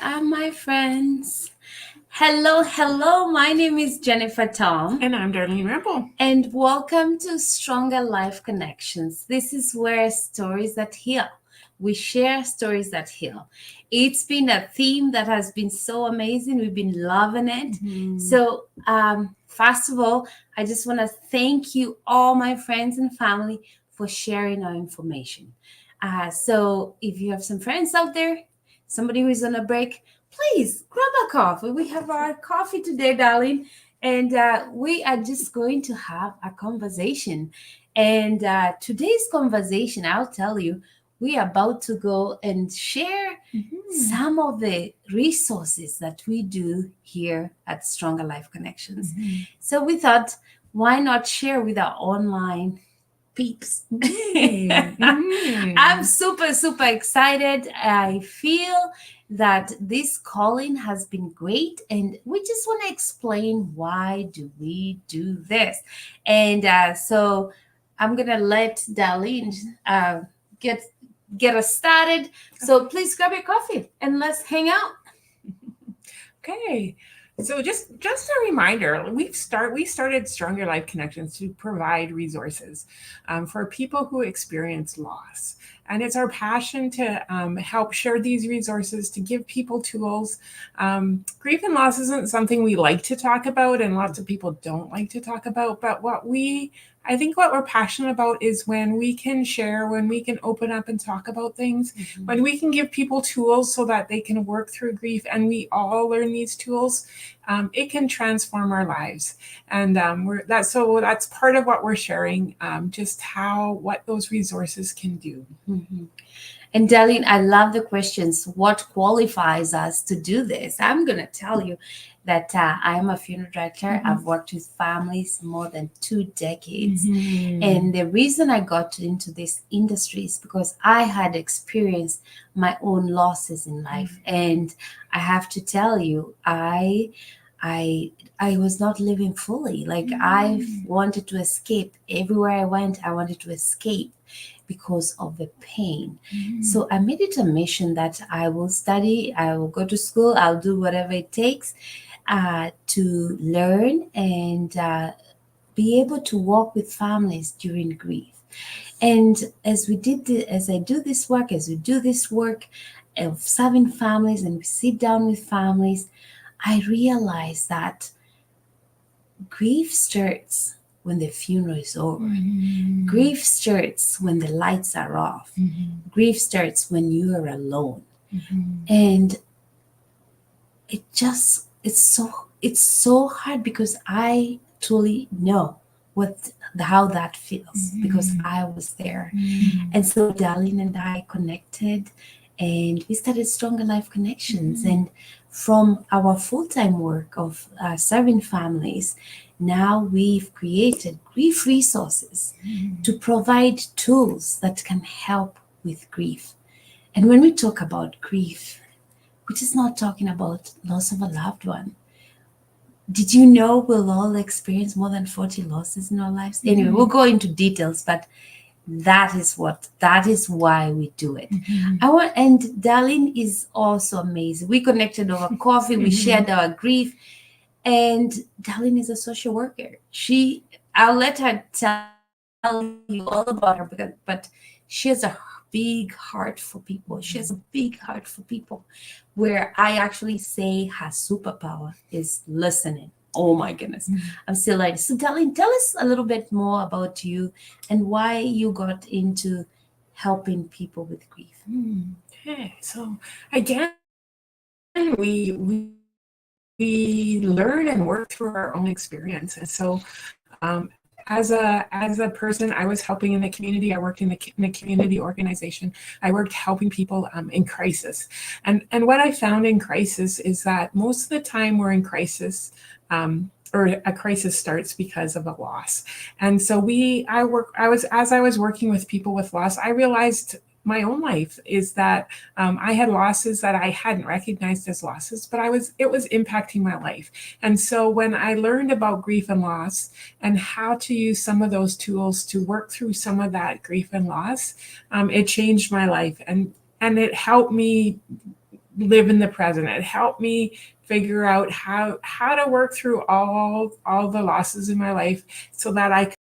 my friends. Hello, hello. My name is Jennifer Tom. And I'm Darlene Ripple. And welcome to Stronger Life Connections. This is where stories that heal. We share stories that heal. It's been a theme that has been so amazing. We've been loving it. So, first of all, I just want to thank you, all my friends and family, for sharing our information. So, if you have some friends out there, somebody who is on a break, please grab a coffee. We have our coffee today, darling, and we are just going to have a conversation. And today's conversation, I'll tell you, we are about to go and share some of the resources that we do here at Stronger Life Connections. So we thought, why not share with our online peeps? I'm super, super excited. I feel that this calling has been great, and we just want to explain why do we do this. And so I'm gonna let Darlene get us started. So please grab your coffee and let's hang out. Okay. So just a reminder, we started Stronger Life Connections to provide resources for people who experience loss. And it's our passion to help share these resources, to give people tools. Grief and loss isn't something we like to talk about, and lots of people don't like to talk about. But I think what we're passionate about is when we can share, when we can open up and talk about things, when we can give people tools so that they can work through grief, and we all learn these tools, it can transform our lives. And that's part of what we're sharing, just what those resources can do. And Darlene, I love the questions. What qualifies us to do this? I'm going to tell you that I am a funeral director. I've worked with families more than 2 decades. And the reason I got into this industry is because I had experienced my own losses in life. And I have to tell you, I was not living fully. Like I wanted to escape. Everywhere I went, I wanted to escape because of the pain. So I made it a mission that I will study, I will go to school, I'll do whatever it takes to learn and be able to work with families during grief. And as I do this work, as we do this work of serving families and we sit down with families, I realize that grief starts when the funeral is over. Grief starts when the lights are off. Grief starts when you are alone. And it's so hard because I truly know how that feels because I was there. And so Darlene and I connected and we started Stronger Life Connections. And from our full-time work of serving families, now we've created grief resources to provide tools that can help with grief. And when we talk about grief, we're just not talking about loss of a loved one. Did you know we'll all experience more than 40 losses in our lives? Anyway, we'll go into details, but that is why we do it. And Darlene is also amazing. We connected over coffee, we shared our grief, and Darlene is a social worker. I'll let her tell you all about her, but she has a big heart for people. She has a big heart for people, where I actually say her superpower is listening. Oh my goodness. I'm still like, so Darlene, tell us a little bit more about you and why you got into helping people with grief. Okay, so again, we learn and work through our own experiences. So as a person, I was helping in the community. I worked in a community organization. I worked helping people in crisis. And what I found in crisis is that most of the time we're in crisis, or a crisis starts because of a loss. And so as I was working with people with loss, I realized my own life is that I had losses that I hadn't recognized as losses, but it was impacting my life. And so when I learned about grief and loss and how to use some of those tools to work through some of that grief and loss, it changed my life, and it helped me live in the present. It helped me figure out how to work through all the losses in my life so that I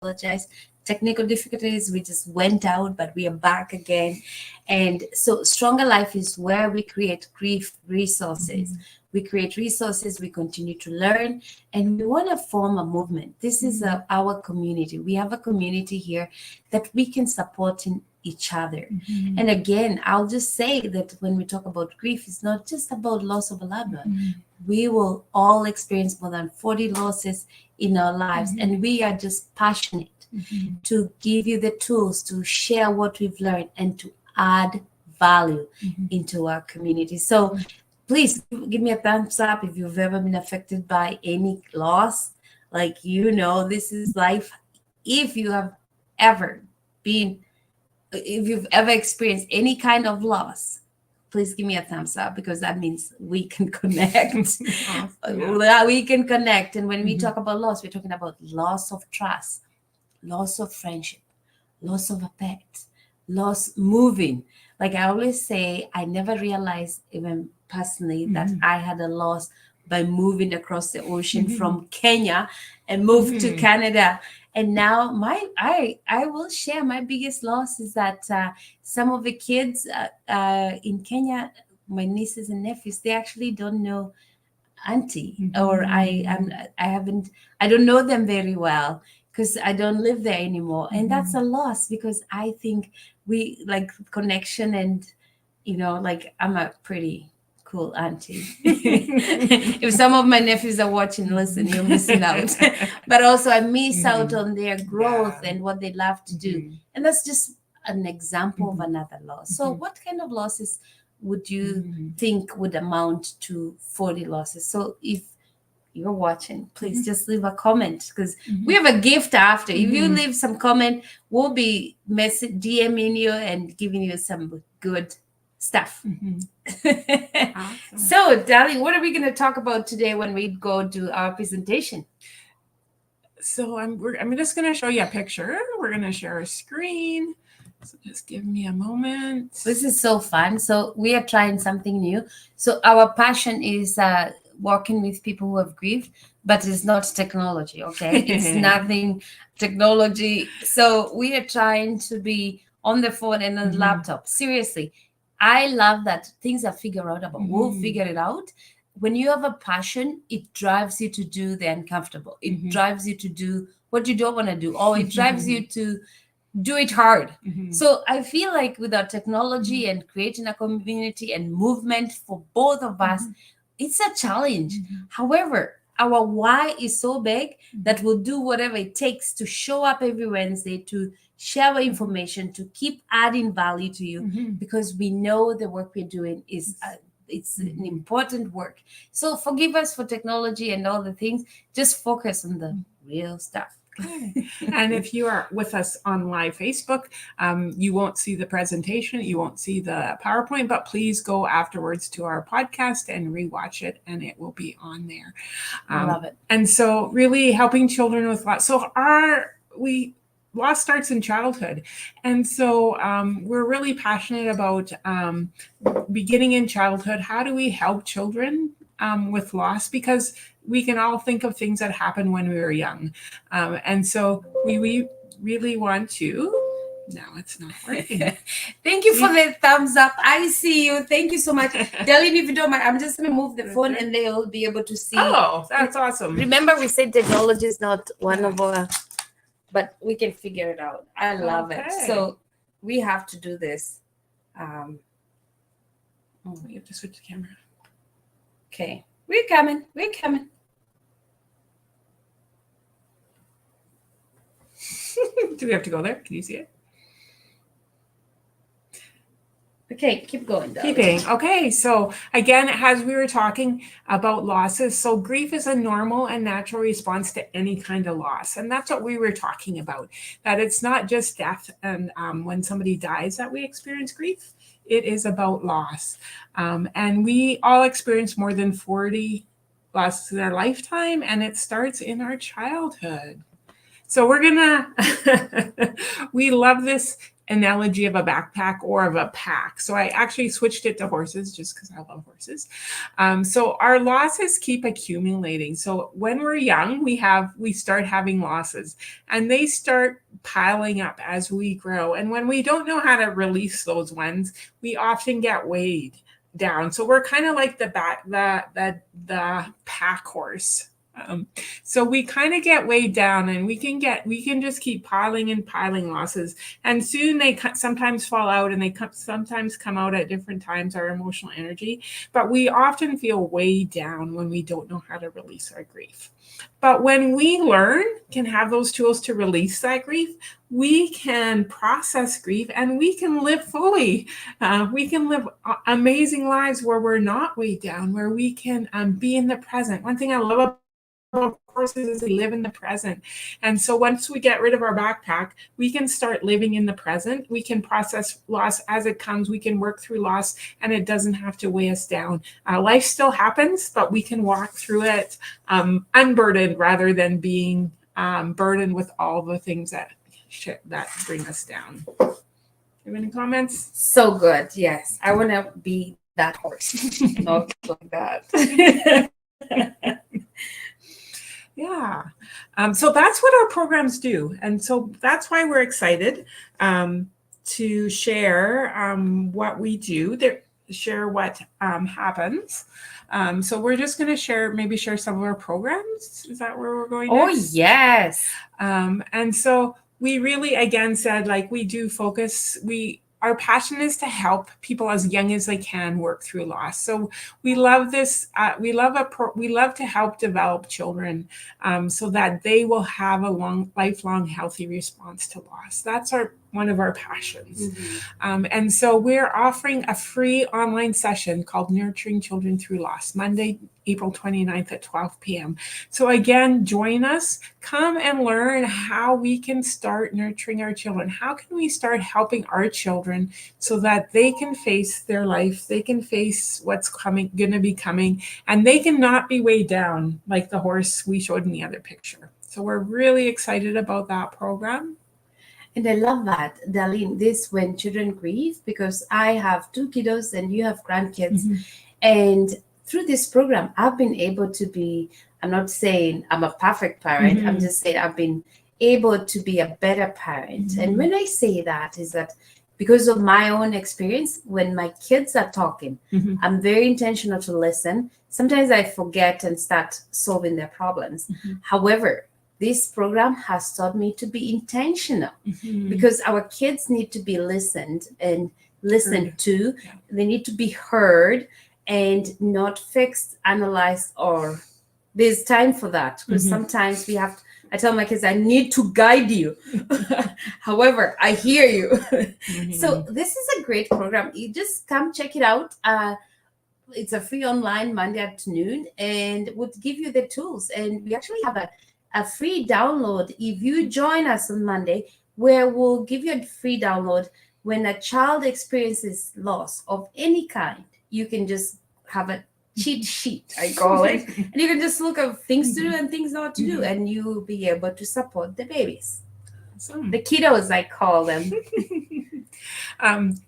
apologize. Technical difficulties, we just went out, but we are back again. And so, Stronger Life is where we create grief resources. We create resources, we continue to learn, and we want to form a movement. This is our community. We have a community here that we can support in each other. And again, I'll just say that when we talk about grief, it's not just about loss of a loved one. We will all experience more than 40 losses in our lives, and we are just passionate to give you the tools to share what we've learned and to add value into our community. So please give me a thumbs up if you've ever been affected by any loss. Like, this is life. If you have ever been, if you've ever experienced any kind of loss, please give me a thumbs up, because that means we can connect. We can connect. And when we talk about loss, we're talking about loss of trust, loss of friendship, loss of a pet, loss moving. Like I always say, I never realized, even personally, that I had a loss by moving across the ocean from Kenya and moved to Canada. And now I will share my biggest loss is that some of the kids in Kenya, my nieces and nephews, they actually don't know auntie, or I don't know them very well because I don't live there anymore. And that's a loss, because I think we like connection, and like I'm a pretty cool auntie. If some of my nephews are watching, listen, you're missing out. But also I miss out on their growth and what they love to do. And that's just an example of another loss. So what kind of losses would you think would amount to 40 losses? So if you're watching, please just leave a comment, because we have a gift after. If you leave some comment, we'll be DMing you and giving you some good stuff. Awesome. So, darling, what are we going to talk about today when we go do our presentation? So I'm just going to show you a picture. We're going to share a screen. So just give me a moment. This is so fun. So we are trying something new. So our passion is working with people who have grief, but it's not technology, okay? It's nothing technology. So we are trying to be on the phone and on the laptop. Seriously, I love that things are figured out. We'll figure it out. When you have a passion, it drives you to do the uncomfortable. It drives you to do what you don't want to do, or it drives you to do it hard. So I feel like with our technology and creating a community and movement for both of us, it's a challenge. However, our why is so big that we'll do whatever it takes to show up every Wednesday, to share our information, to keep adding value to you, because we know the work we're doing is it's an important work. So forgive us for technology and all the things. Just focus on the real stuff. And if you are with us on live Facebook, you won't see the presentation, you won't see the PowerPoint, but please go afterwards to our podcast and rewatch it, and it will be on there. I love it. And so really helping children with loss. So loss starts in childhood. And so we're really passionate about beginning in childhood. How do we help children with loss? Because we can all think of things that happened when we were young. And so we really want to. Now it's not working. Thank you for the thumbs up. I see you. Thank you so much. Darlene, if you don't mind, I'm just going to move the phone and they'll be able to see. Oh, that's awesome. Remember, we said technology is not one of our, but we can figure it out. I love it. So we have to do this. We have to switch the camera. Okay. We're coming. We're coming. Do we have to go there? Can you see it? Okay, keep going, darling. Keeping. Okay, so again, as we were talking about losses, so grief is a normal and natural response to any kind of loss. And that's what we were talking about, that it's not just death and when somebody dies that we experience grief. It is about loss. And we all experience more than 40 losses in our lifetime, and it starts in our childhood. So we're gonna, we love this analogy of a backpack or of a pack. So I actually switched it to horses just because I love horses. So our losses keep accumulating. So when we're young, we start having losses, and they start piling up as we grow. And when we don't know how to release those ones, we often get weighed down. So we're kind of like the pack horse. So we kind of get weighed down, and we can just keep piling and piling losses, and soon they sometimes fall out, and they sometimes come out at different times, our emotional energy, but we often feel weighed down when we don't know how to release our grief. But when we can have those tools to release that grief, we can process grief, and we can live fully. We can live amazing lives where we're not weighed down, where we can be in the present. One thing I love about horses is they live in the present. And so once we get rid of our backpack, we can start living in the present. We can process loss as it comes. We can work through loss, and it doesn't have to weigh us down. Life still happens, but we can walk through it unburdened rather than being burdened with all the things that bring us down. You have any comments? So good. Yes. I want to be that horse. Not like that. Yeah. So that's what our programs do. And so that's why we're excited to share what we do, share what happens. So we're just going to share some of our programs. Is that where we're going next? Oh, yes. And so we really, again, said, like, we do focus, our passion is to help people as young as they can work through loss. So we love this. We love to help develop children so that they will have a lifelong, healthy response to loss. That's one of our passions. Mm-hmm. And so we're offering a free online session called Nurturing Children Through Loss, Monday, April 29th at 12 p.m. So again, join us. Come and learn how we can start nurturing our children. How can we start helping our children so that they can face their life, they can face what's going to be coming, and they can not be weighed down like the horse we showed in the other picture. So we're really excited about that program. And I love that, Darlene, this When Children Grieve, because I have 2 kiddos and you have grandkids. Mm-hmm. And through this program, I've been able to be, I'm not saying I'm a perfect parent. Mm-hmm. I'm just saying I've been able to be a better parent. Mm-hmm. And when I say that, is that because of my own experience, when my kids are talking, mm-hmm. I'm very intentional to listen. Sometimes I forget and start solving their problems. Mm-hmm. However, this program has taught me to be intentional, mm-hmm. because our kids need to be listened to. Yeah. They need to be heard and not fixed, analyzed, or there's time for that. Because mm-hmm. sometimes I tell my kids, I need to guide you. However, I hear you. Mm-hmm. So this is a great program. You just come check it out. It's a free online Monday afternoon, and we'll give you the tools. And we actually have a free download if you join us on Monday, where we'll give you a free download when a child experiences loss of any kind. You can just have a cheat sheet, I call it, and you can just look at things to do and things not to do, and you will be able to support the babies. Awesome. The kiddos, I call them.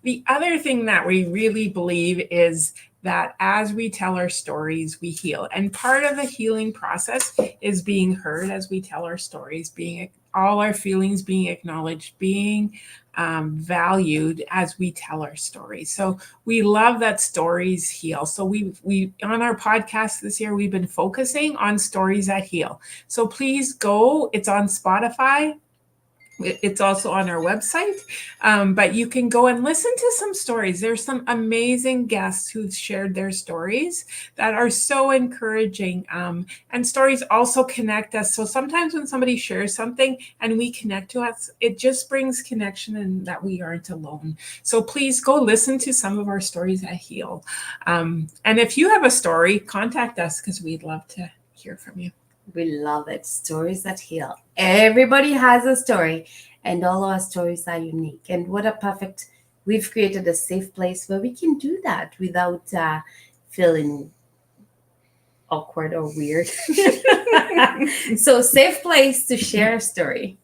The other thing that we really believe is that as we tell our stories, we heal. And part of the healing process is being heard as we tell our stories, all our feelings being acknowledged, being valued as we tell our stories. So we love that stories heal. So we on our podcast this year, we've been focusing on stories that heal. So please go, it's on Spotify. It's also on our website, but you can go and listen to some stories. There's some amazing guests who've shared their stories that are so encouraging. And stories also connect us. So sometimes when somebody shares something and we connect to us, it just brings connection and that we aren't alone. So please go listen to some of our stories at Heal. And if you have a story, contact us because we'd love to hear from you. We love it. Stories that heal. Everybody has a story, and all our stories are unique. And what a perfect, we've created a safe place where we can do that without feeling awkward or weird. So, safe place to share a story.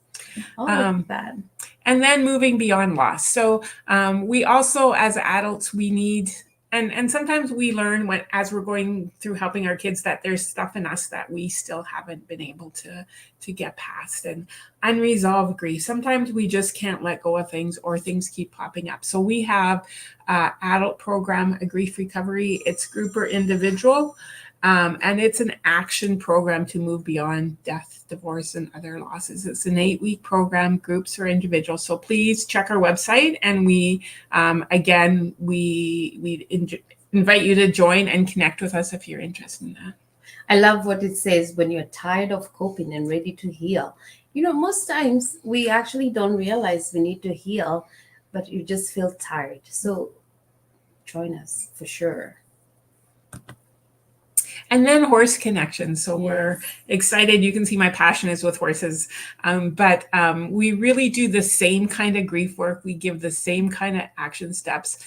That. And then moving beyond loss. So we also, as adults, we need, and sometimes we learn as we're going through helping our kids that there's stuff in us that we still haven't been able to get past, and unresolved grief. Sometimes we just can't let go of things, or things keep popping up. So we have adult program, a grief recovery. It's group or individual. And it's an action program to move beyond death, divorce, and other losses. It's an 8-week program, groups or individuals. So please check our website, and we invite you to join and connect with us if you're interested in that. I love what it says, when you're tired of coping and ready to heal. Most times we actually don't realize we need to heal, but you just feel tired. So join us for sure. And then horse connections. So Yes. We're excited. You can see my passion is with horses. But we really do the same kind of grief work. We give the same kind of action steps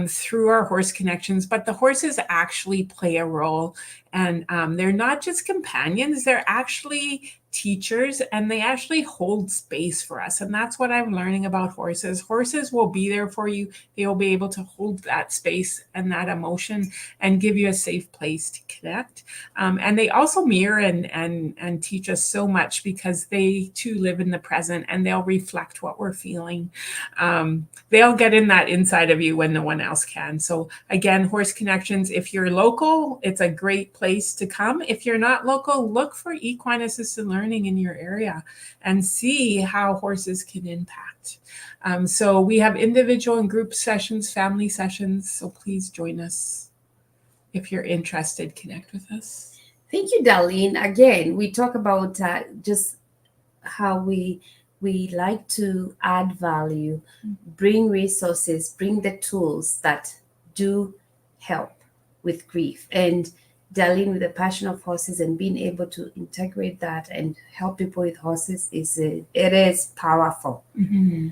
through our horse connections. But the horses actually play a role. And they're not just companions, they're actually teachers, and they actually hold space for us. And that's what I'm learning about horses. Horses will be there for you. They will be able to hold that space and that emotion and give you a safe place to connect. And they also mirror and teach us so much, because they too live in the present, and they'll reflect what we're feeling. They'll get in that inside of you when no one else can. So again, horse connections, if you're local, it's a great place to come. If you're not local, look for equine assisted learning in your area and see how horses can impact. So we have individual and group sessions, family sessions. So please join us if you're interested. Connect with us. Thank you, Darlene. Again, we talk about just how we like to add value, bring resources, bring the tools that do help with grief. And Darlene, with the passion of horses and being able to integrate that and help people with horses, it is powerful. Mm-hmm.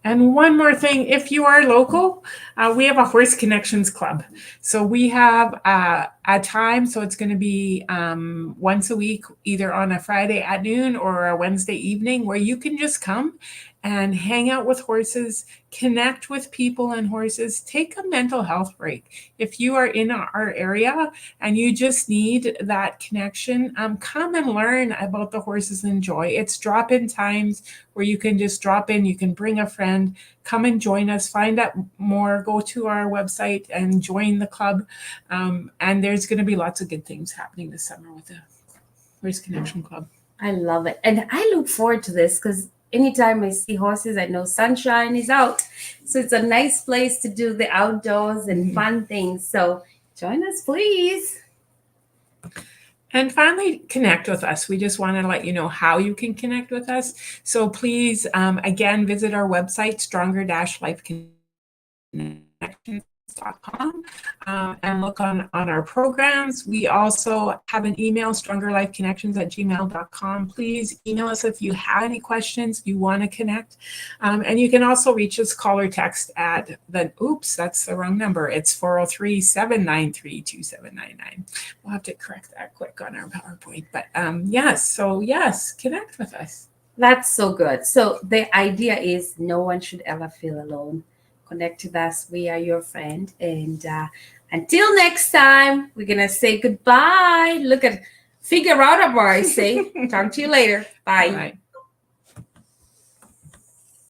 And one more thing, if you are local, we have a Horse Connections Club. So we have a time, so it's going to be once a week, either on a Friday at noon or a Wednesday evening, where you can just come and hang out with horses, connect with people and horses, take a mental health break. If you are in our area and you just need that connection, come and learn about the horses and joy. It's drop-in times where you can just drop in, you can bring a friend, come and join us, find out more, go to our website and join the club. And there's going to be lots of good things happening this summer with the Horse Connection Club. I love it. And I look forward to this, because anytime I see horses, I know sunshine is out. So it's a nice place to do the outdoors and fun things. So join us, please. And finally, connect with us. We just want to let you know how you can connect with us. So please, again, visit our website, stronger-lifeconnections.com, and look on our programs. We also have an email, strongerlifeconnections@gmail.com. Please email us if you have any questions, you want to connect. And you can also reach us, call or text at that's the wrong number. It's 403-793-2799. We'll have to correct that quick on our PowerPoint. But yes, connect with us. That's so good. So the idea is no one should ever feel alone. Connect with us. We are your friend. And until next time, we're going to say goodbye. Look at Figure out what I say. Talk to you later. Bye. Bye.